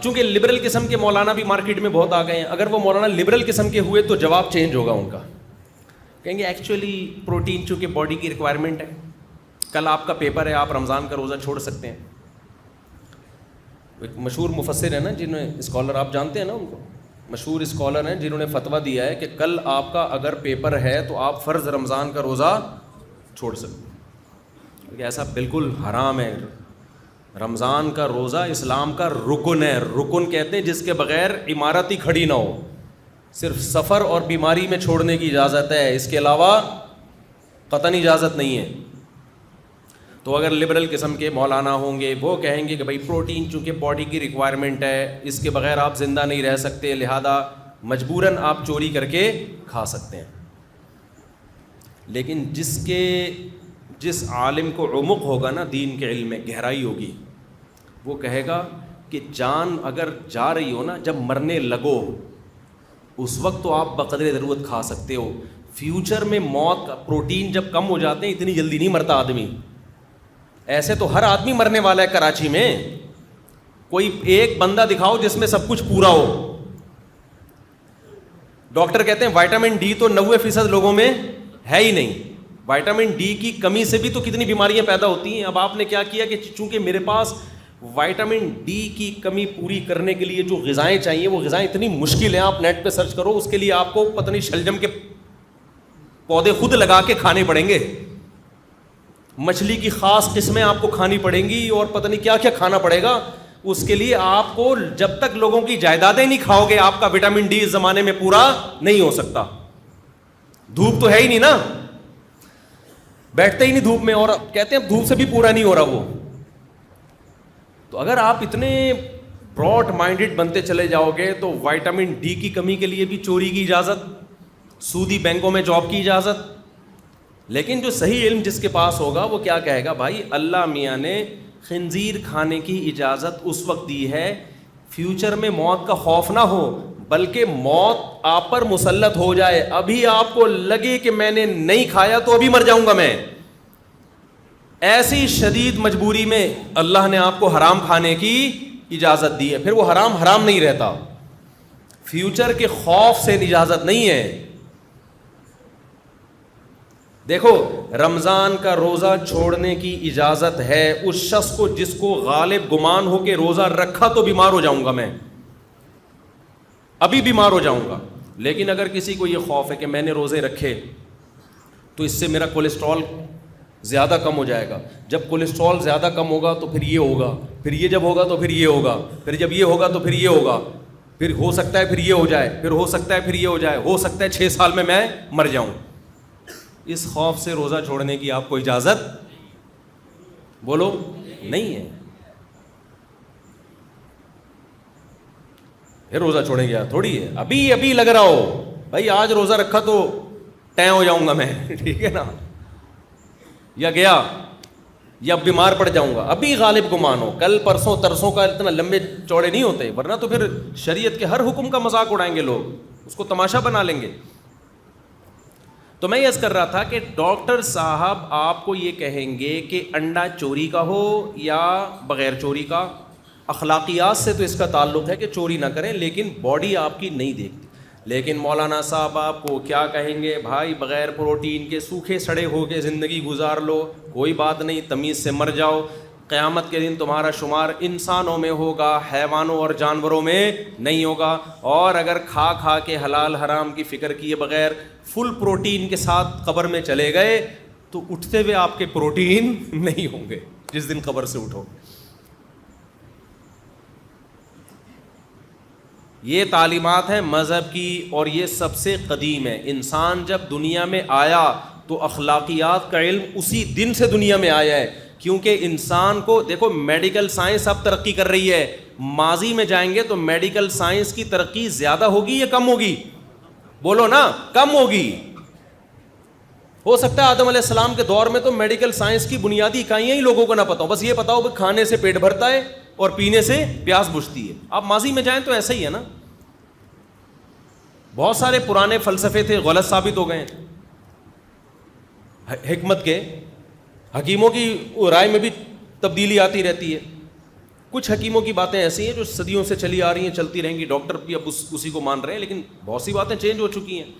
چونکہ لبرل قسم کے مولانا بھی مارکیٹ میں بہت آ گئے ہیں, اگر وہ مولانا لبرل قسم کے ہوئے تو جواب چینج ہوگا ان کا. کہیں گے ایکچولی پروٹین چونکہ باڈی کی ریکوائرمنٹ ہے, کل آپ کا پیپر ہے, آپ رمضان کا روزہ چھوڑ سکتے ہیں. ایک مشہور مفسر ہے نا, جنہیں اسکالر آپ جانتے ہیں نا ان کو, مشہور اسکالر ہیں جنہوں نے فتویٰ دیا ہے کہ کل آپ کا اگر پیپر ہے تو آپ فرض رمضان کا روزہ چھوڑ سکتے ہیں. ایسا بالکل حرام ہے. رمضان کا روزہ اسلام کا رکن ہے. رکن کہتے ہیں جس کے بغیر عمارت ہی کھڑی نہ ہو, صرف سفر اور بیماری میں چھوڑنے کی اجازت ہے, اس کے علاوہ قطعاً اجازت نہیں ہے. تو اگر لبرل قسم کے مولانا ہوں گے وہ کہیں گے کہ بھائی پروٹین چونکہ باڈی کی ریکوائرمنٹ ہے, اس کے بغیر آپ زندہ نہیں رہ سکتے, لہذا مجبوراً آپ چوری کر کے کھا سکتے ہیں. لیکن جس عالم کو عمق ہوگا نا دین کے علم میں, گہرائی ہوگی, وہ کہے گا کہ جان اگر جا رہی ہو نا, جب مرنے لگو اس وقت تو آپ بقدر ضرورت کھا سکتے ہو. فیوچر میں موت کا پروٹین جب کم ہو جاتے ہیں, اتنی جلدی نہیں مرتا آدمی. ایسے تو ہر آدمی مرنے والا ہے کراچی میں, کوئی ایک بندہ دکھاؤ جس میں سب کچھ پورا ہو. ڈاکٹر کہتے ہیں وائٹامن ڈی تو 90% لوگوں میں ہے ہی نہیں. وائٹامن ڈی کی کمی سے بھی تو کتنی بیماریاں پیدا ہوتی ہیں. اب آپ نے کیا کیا کہ چونکہ میرے پاس وائٹامن ڈی کی کمی پوری کرنے کے لیے جو غذائیں چاہیے وہ غذائیں اتنی مشکل ہیں, آپ نیٹ پہ سرچ کرو, اس کے لیے آپ کو پتہ نہیں شلجم کے پودے خود لگا کے کھانے پڑیں گے, مچھلی کی خاص قسمیں آپ کو کھانی پڑیں گی, اور پتہ نہیں کیا کیا کھانا پڑے گا. اس کے لیے آپ کو جب تک لوگوں کی جائیدادیں نہیں کھاؤ گے آپ کا وٹامن ڈی اس زمانے میں پورا نہیں ہو سکتا. دھوپ تو ہے ہی نہیں نا, بیٹھتے ہی نہیں دھوپ میں, اور کہتے ہیں دھوپ سے بھی پورا نہیں ہو رہا وہ. تو اگر آپ اتنے براڈ مائنڈڈ بنتے چلے جاؤ گے تو وائٹامن ڈی کی کمی کے لیے بھی چوری کی اجازت, سودی بینکوں میں جاب کی اجازت. لیکن جو صحیح علم جس کے پاس ہوگا وہ کیا کہے گا, بھائی اللہ میاں نے خنزیر کھانے کی اجازت اس وقت دی ہے فیوچر میں موت کا خوف نہ ہو, بلکہ موت آپ پر مسلط ہو جائے, ابھی آپ کو لگے کہ میں نے نہیں کھایا تو ابھی مر جاؤں گا میں. ایسی شدید مجبوری میں اللہ نے آپ کو حرام کھانے کی اجازت دی ہے. پھر وہ حرام نہیں رہتا, فیوچر کے خوف سے اجازت نہیں ہے. دیکھو رمضان کا روزہ چھوڑنے کی اجازت ہے اس شخص کو جس کو غالب گمان ہو کہ روزہ رکھا تو بیمار ہو جاؤں گا میں, ابھی بیمار ہو جاؤں گا. لیکن اگر کسی کو یہ خوف ہے کہ میں نے روزے رکھے تو اس سے میرا کولیسٹرول زیادہ کم ہو جائے گا, جب کولیسٹرول زیادہ کم ہوگا تو پھر یہ ہوگا, پھر یہ جب ہوگا تو پھر یہ ہوگا, پھر جب یہ ہوگا تو پھر یہ ہوگا, پھر ہو سکتا ہے پھر یہ ہو جائے, پھر ہو سکتا ہے پھر یہ ہو جائے, ہو سکتا ہے 6 سال میں مر جاؤں. اس خوف سے روزہ چھوڑنے کی آپ کو اجازت بولو نہیں ہے. پھر روزہ چھوڑیں گے تھوڑی ہے, ابھی لگ رہا ہو بھائی آج روزہ رکھا تو ٹیں ہو جاؤں گا میں, ٹھیک ہے نا, یا گیا یا بیمار پڑ جاؤں گا, ابھی غالب گمان ہو. کل پرسوں ترسوں کا اتنا لمبے چوڑے نہیں ہوتے, ورنہ تو پھر شریعت کے ہر حکم کا مذاق اڑائیں گے لوگ, اس کو تماشا بنا لیں گے. تو میں یہ عرض کر رہا تھا کہ ڈاکٹر صاحب آپ کو یہ کہیں گے کہ انڈا چوری کا ہو یا بغیر چوری کا, اخلاقیات سے تو اس کا تعلق ہے کہ چوری نہ کریں, لیکن باڈی آپ کی نہیں دیکھتی. لیکن مولانا صاحب آپ کو کیا کہیں گے, بھائی بغیر پروٹین کے سوکھے سڑے ہو کے زندگی گزار لو, کوئی بات نہیں, تمیز سے مر جاؤ, قیامت کے دن تمہارا شمار انسانوں میں ہوگا, حیوانوں اور جانوروں میں نہیں ہوگا. اور اگر کھا کے حلال حرام کی فکر کیے بغیر فل پروٹین کے ساتھ قبر میں چلے گئے تو اٹھتے ہوئے آپ کے پروٹین نہیں ہوں گے جس دن قبر سے اٹھو. یہ تعلیمات ہیں مذہب کی, اور یہ سب سے قدیم ہے. انسان جب دنیا میں آیا تو اخلاقیات کا علم اسی دن سے دنیا میں آیا ہے, کیونکہ انسان کو دیکھو میڈیکل سائنس اب ترقی کر رہی ہے, ماضی میں جائیں گے تو میڈیکل سائنس کی ترقی زیادہ ہوگی یا کم ہوگی, بولو نا, کم ہوگی. ہو سکتا ہے آدم علیہ السلام کے دور میں تو میڈیکل سائنس کی بنیادی اکائیاں ہی لوگوں کو نہ پتہ ہو, بس یہ پتا ہو کہ کھانے سے پیٹ بھرتا ہے اور پینے سے پیاس بجھتی ہے. آپ ماضی میں جائیں تو ایسا ہی ہے نا, بہت سارے پرانے فلسفے تھے غلط ثابت ہو گئے. حکمت کے حکیموں کی رائے میں بھی تبدیلی آتی رہتی ہے. کچھ حکیموں کی باتیں ایسی ہیں جو صدیوں سے چلی آ رہی ہیں, چلتی رہیں گی, ڈاکٹر بھی اب اسی کو مان رہے ہیں, لیکن بہت سی باتیں چینج ہو چکی ہیں.